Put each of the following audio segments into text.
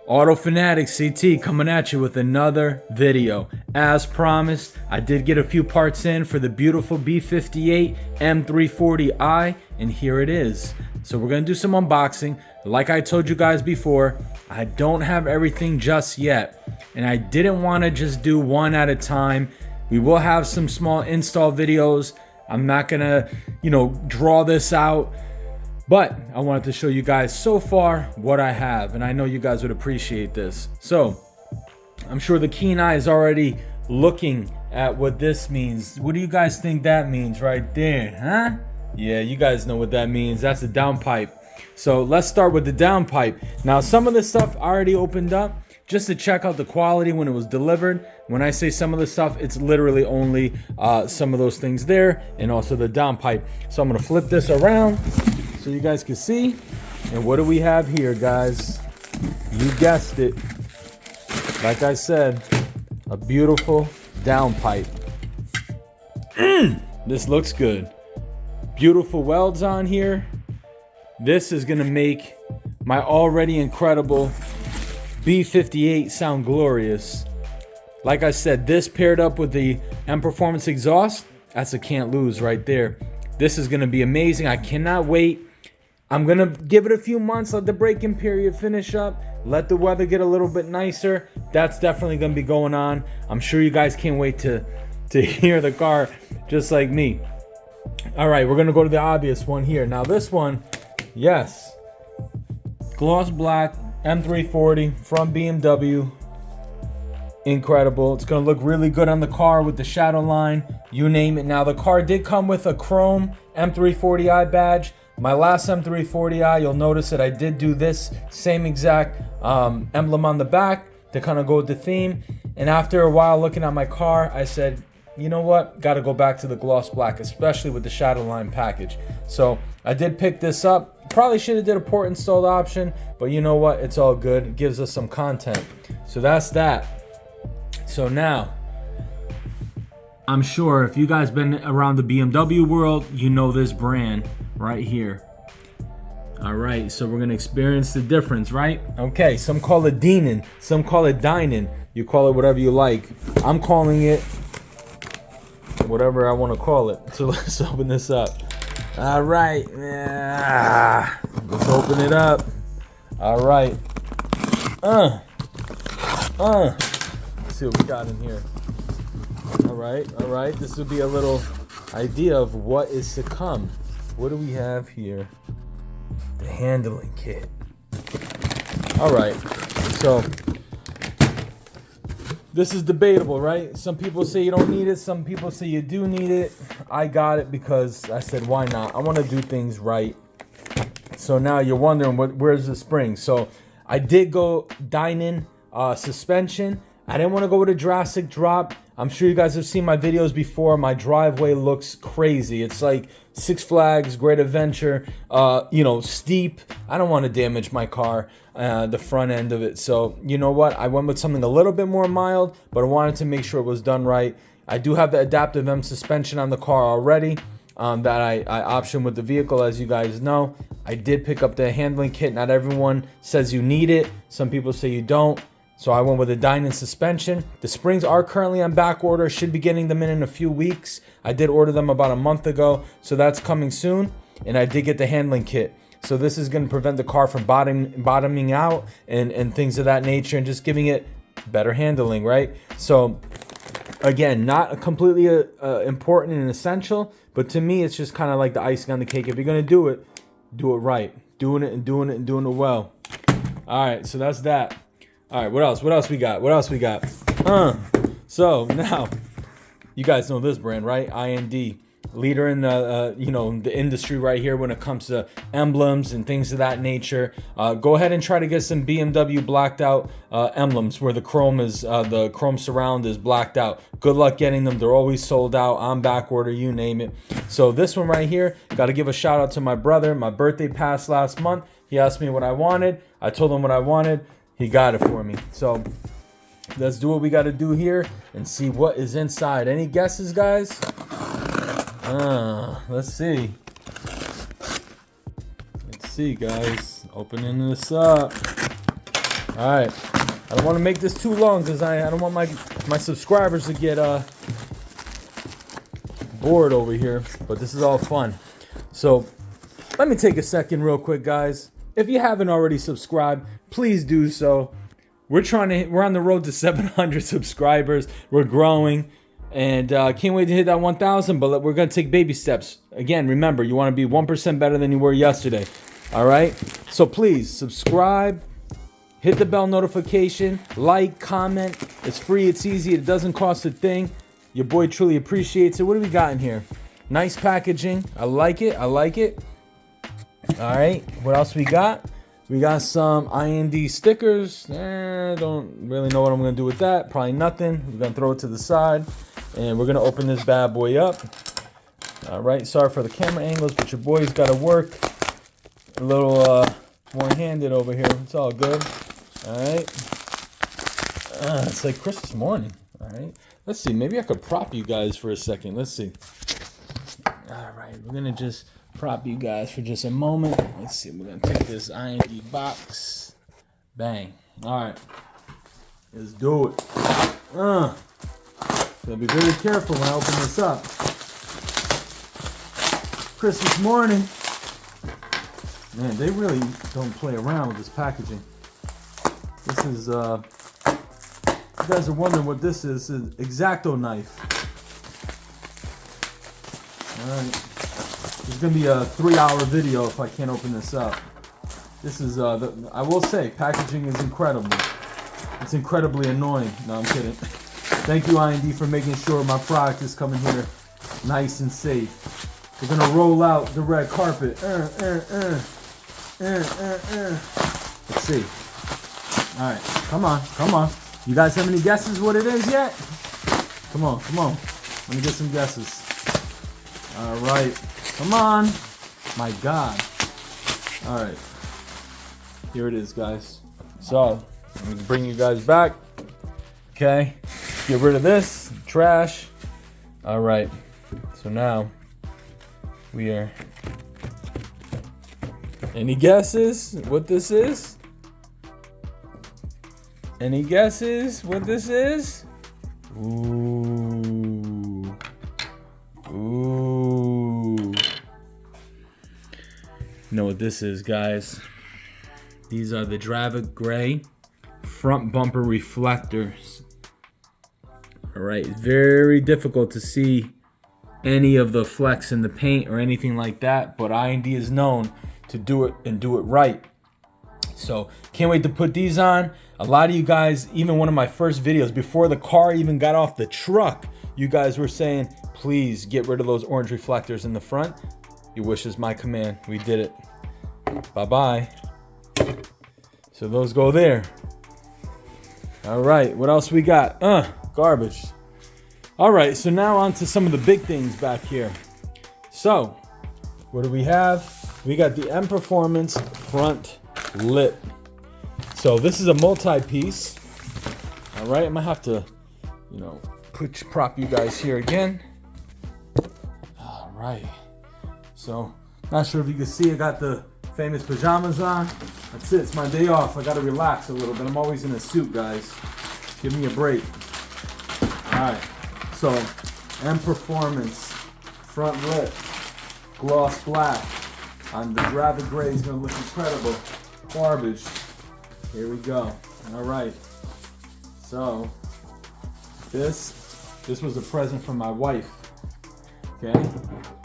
Auto Fanatic CT coming at you with another video. As promised, I did get a few parts in for the beautiful B58 M340I, and here it is. So we're gonna do some unboxing. Like I told you guys before, I don't have everything just yet, and I didn't want to just do one at a time. We will have some small install videos. I'm not gonna, draw this out. But I wanted to show you guys so far what I have, and I know you guys would appreciate this. So I'm sure the keen eye is already looking at what this means. What do you guys think that means right there, huh? Yeah, you guys know what that means. That's a downpipe. So let's start with the downpipe. Now, some of this stuff I already opened up just to check out the quality when it was delivered. When I say some of the stuff, it's literally only some of those things there, and also the downpipe. So I'm gonna flip this around so you guys can see. And what do we have here, guys? You guessed it. Like I said, a beautiful downpipe. This looks good. Beautiful welds on here. This is gonna make my already incredible B58 sound glorious. Like I said, this paired up with the M Performance exhaust, that's a can't lose right there. This is gonna be amazing. I cannot wait. I'm gonna give it a few months, let the break-in period finish up, let the weather get a little bit nicer. That's definitely gonna be going on. I'm sure you guys can't wait to hear the car just like me. All right, we're gonna go to the obvious one here. Now this one, yes, gloss black M340 from BMW. Incredible. It's gonna look really good on the car with the shadow line, you name it. Now the car did come with a chrome M340i badge. My last M340i, you'll notice that I did do this same exact emblem on the back to kind of go with the theme. And after a while looking at my car, I said, you know what, gotta go back to the gloss black, especially with the shadow line package. So I did pick this up. Probably should have did a port installed option, but you know what, it's all good. It gives us some content. So that's that. So now, I'm sure if you guys been around the BMW world, you know this brand right here. All right, so we're gonna experience the difference, right? Okay, some call it Deanin', some call it Dinin'. You call it whatever you like. I'm calling it whatever I want to call it. So let's open this up. All right, let's open it up. All right. Let's see what we got in here. All right. This will be a little idea of what is to come. What do we have here? The handling kit. All right. So this is debatable, right? Some people say you don't need it. Some people say you do need it. I got it because I said, why not? I want to do things right. So now you're wondering, where's the spring? So I did go Dinin' suspension. I didn't want to go with a drastic drop. I'm sure you guys have seen my videos before. My driveway looks crazy. It's like Six Flags, Great Adventure, steep. I don't want to damage my car, the front end of it. So you know what? I went with something a little bit more mild, but I wanted to make sure it was done right. I do have the adaptive M suspension on the car already that I optioned with the vehicle, as you guys know. I did pick up the handling kit. Not everyone says you need it. Some people say you don't. So I went with a Dinin' suspension. The springs are currently on back order. Should be getting them in a few weeks. I did order them about a month ago, so that's coming soon. And I did get the handling kit. So this is going to prevent the car from bottoming out and things of that nature, and just giving it better handling, right? So again, not completely important and essential, but to me, it's just kind of like the icing on the cake. If you're going to do it right. Doing it well. All right, so that's that. All right, what else we got? So now, you guys know this brand, right? IND, leader in the industry right here when it comes to emblems and things of that nature. Go ahead and try to get some BMW blacked out emblems where the chrome surround is blacked out. Good luck getting them. They're always sold out, on back order, you name it. So this one right here, got to give a shout out to my brother. My birthday passed last month. He asked me what I wanted. I told him what I wanted. He got it for me. So let's do what we got to do here and see what is inside. Any guesses, guys? Let's see. Let's see, guys. Opening this up. All right. I don't want to make this too long because I don't want my subscribers to get bored over here. But this is all fun. So let me take a second real quick, guys. If you haven't already subscribed, please do so. We're on the road to 700 subscribers. We're growing. And can't wait to hit that 1,000, but we're going to take baby steps. Again, remember, you want to be 1% better than you were yesterday. All right? So please, subscribe. Hit the bell notification. Like, comment. It's free. It's easy. It doesn't cost a thing. Your boy truly appreciates it. What do we got in here? Nice packaging. I like it. I like it. All right. What else we got? We got some IND stickers. Don't really know what I'm going to do with that. Probably nothing. We're going to throw it to the side. And we're going to open this bad boy up. All right. Sorry for the camera angles, but your boy's got to work a little one-handed over here. It's all good. All right. It's like Christmas morning. All right. Let's see. Maybe I could prop you guys for a second. Let's see. All right. We're going to just prop you guys for just a moment. Let's see. We're going to take this IND box. Bang. All right. Let's do it. Gotta be very careful when I open this up. Christmas morning. Man, they really don't play around with this packaging. This is, you guys are wondering what this is. It's an X-Acto knife. Alright. This is going to be a 3-hour video if I can't open this up. This is, I will say, packaging is incredible. It's incredibly annoying. No, I'm kidding. Thank you, IND, for making sure my product is coming here nice and safe. We're going to roll out the red carpet. Let's see. All right, come on, come on. You guys have any guesses what it is yet? Come on, come on. Let me get some guesses. All right, come on. My God. All right, here it is, guys. So, I'm gonna bring you guys back. Okay, get rid of this trash. All right, so now we are. Any guesses what this is? Any guesses what this is? Ooh. Ooh. You know what this is, guys? These are the Dravik Gray front bumper reflectors. All right, very difficult to see any of the flecks in the paint or anything like that, but IND is known to do it and do it right. So can't wait to put these on. A lot of you guys, even one of my first videos before the car even got off the truck, you guys were saying, please get rid of those orange reflectors in the front. Your wish is my command. We did it. Bye-bye. So those go there. All right, what else we got? Garbage. All right, so now on to some of the big things back here. So, what do we have? We got the M Performance front lip. So this is a multi-piece. All right, I might have to, prop you guys here again. All right. So, not sure if you can see, I got the famous pajamas on. That's it, it's my day off. I gotta relax a little bit. I'm always in a suit, guys. Give me a break. All right, so M Performance front lip, gloss black on the Dravik Gray is gonna look incredible. Garbage. Here we go. All right. So this was a present from my wife. Okay.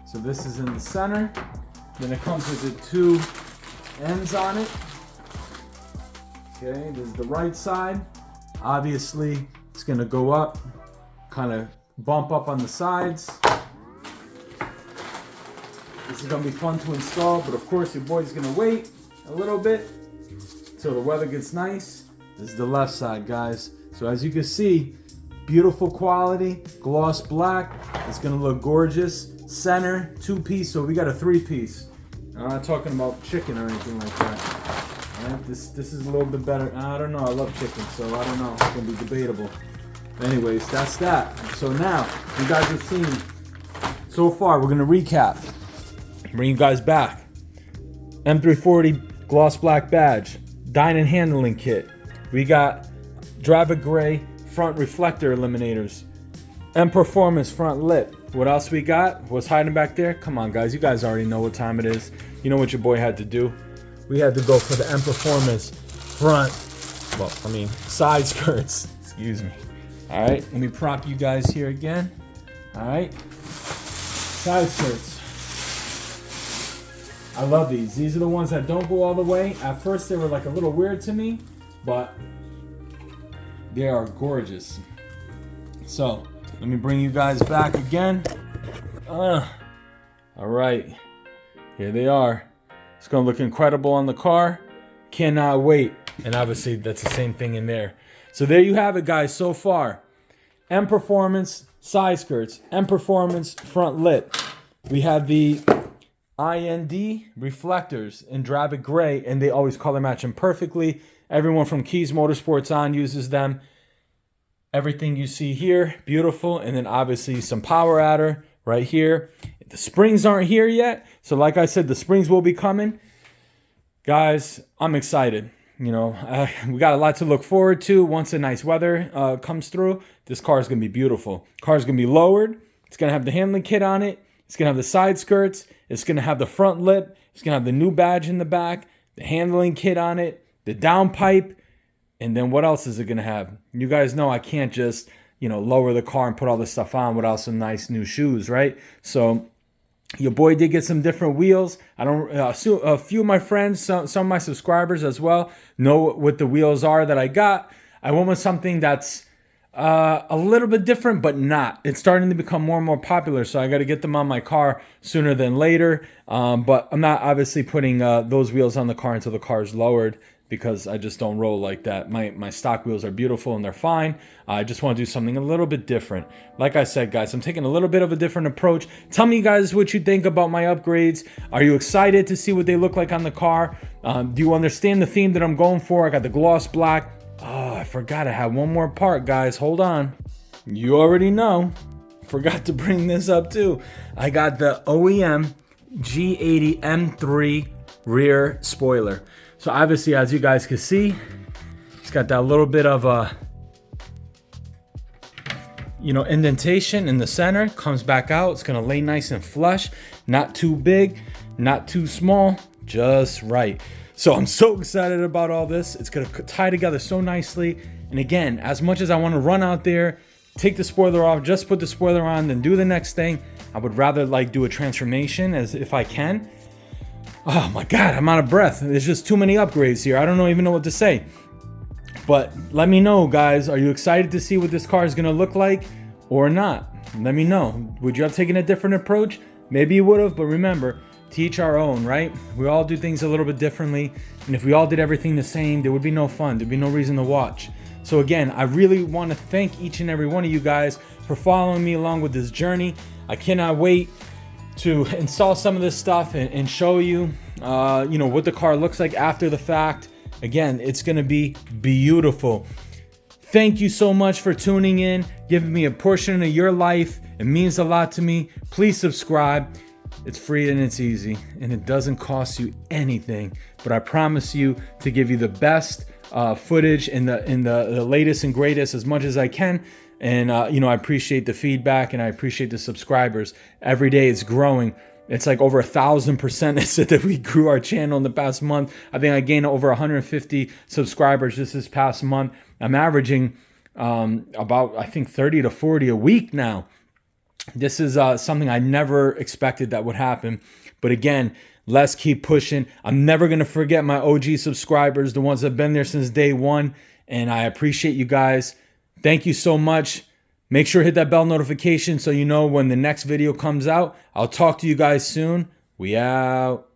So this is in the center. Then it comes with the 2 ends on it. Okay. This is the right side. Obviously, it's gonna go up, kind of bump up on the sides. This is gonna be fun to install, but of course your boy's gonna wait a little bit till the weather gets nice. This is the left side, guys. So as you can see, beautiful quality, gloss black. It's gonna look gorgeous. Center, 2-piece, so we got a 3-piece. I'm not talking about chicken or anything like that. All right, this is a little bit better. I don't know, I love chicken, so I don't know, it's gonna be debatable. Anyways, that's that. So now, you guys have seen, so far, we're gonna recap. Bring you guys back. M340 gloss black badge, dyno handling kit, We got Driver Gray front reflector eliminators. M Performance front lip. What else we got? What's hiding back there? Come on, guys. You guys already know what time it is. You know what your boy had to do. We had to go for the M Performance front, side skirts. Excuse me. All right, let me prop you guys here again. All right, side skirts. I love these. These are the ones that don't go all the way. At first, they were like a little weird to me, but they are gorgeous. So let me bring you guys back again. All right, here they are. It's gonna look incredible on the car. Cannot wait. And obviously that's the same thing in there. So there you have it, guys. So far, M Performance side skirts, M Performance front lip. We have the IND reflectors in Driver Gray, and they always color match them perfectly. Everyone from Keys Motorsports on uses them. Everything you see here, beautiful. And then obviously some power adder right here. The springs aren't here yet. So like I said, the springs will be coming. Guys, I'm excited. You know, we got a lot to look forward to once the nice weather comes through. This car is going to be beautiful. Car is going to be lowered. It's going to have the handling kit on it. It's going to have the side skirts. It's going to have the front lip. It's going to have the new badge in the back, the handling kit on it, the downpipe. And then what else is it going to have? You guys know I can't just, lower the car and put all this stuff on without some nice new shoes, right? So your boy did get some different wheels. A few of my friends, some of my subscribers as well, know what the wheels are that I got. I went with something that's a little bit different, but not. It's starting to become more and more popular, so I got to get them on my car sooner than later. But I'm not obviously putting those wheels on the car until the car is lowered, because I just don't roll like that. My stock wheels are beautiful and they're fine. I just want to do something a little bit different. Like I said, guys, I'm taking a little bit of a different approach. Tell me, guys, what you think about my upgrades. Are you excited to see what they look like on the car? Do you understand the theme that I'm going for? I got the gloss black. Oh, I forgot I had one more part, guys. Hold on. You already know. Forgot to bring this up too. I got the OEM G80 M3 rear spoiler. So obviously, as you guys can see, it's got that little bit of a, indentation in the center. Comes back out. It's gonna lay nice and flush. Not too big, not too small, just right. So I'm so excited about all this. It's gonna tie together so nicely. And again, as much as I want to run out there, take the spoiler off, just put the spoiler on, then do the next thing, I would rather do a transformation as if I can. Oh my God, I'm out of breath. There's just too many upgrades here. I don't even know what to say. But let me know, guys. Are you excited to see what this car is going to look like or not? Let me know. Would you have taken a different approach? Maybe you would have, but remember, to each our own, right? We all do things a little bit differently. And if we all did everything the same, there would be no fun. There'd be no reason to watch. So again, I really want to thank each and every one of you guys for following me along with this journey. I cannot wait to install some of this stuff and show you, what the car looks like after the fact. Again, it's gonna be beautiful. Thank you so much for tuning in, giving me a portion of your life. It means a lot to me. Please subscribe. It's free and it's easy, and it doesn't cost you anything. But I promise you to give you the best footage and the latest and greatest as much as I can. And, I appreciate the feedback and I appreciate the subscribers. Every day it's growing. It's like over 1,000% it said that we grew our channel in the past month. I think I gained over 150 subscribers just this past month. I'm averaging about, I think, 30 to 40 a week now. This is something I never expected that would happen. But again, let's keep pushing. I'm never going to forget my OG subscribers, the ones that have been there since day one. And I appreciate you guys. Thank you so much. Make sure to hit that bell notification so you know when the next video comes out. I'll talk to you guys soon. We out.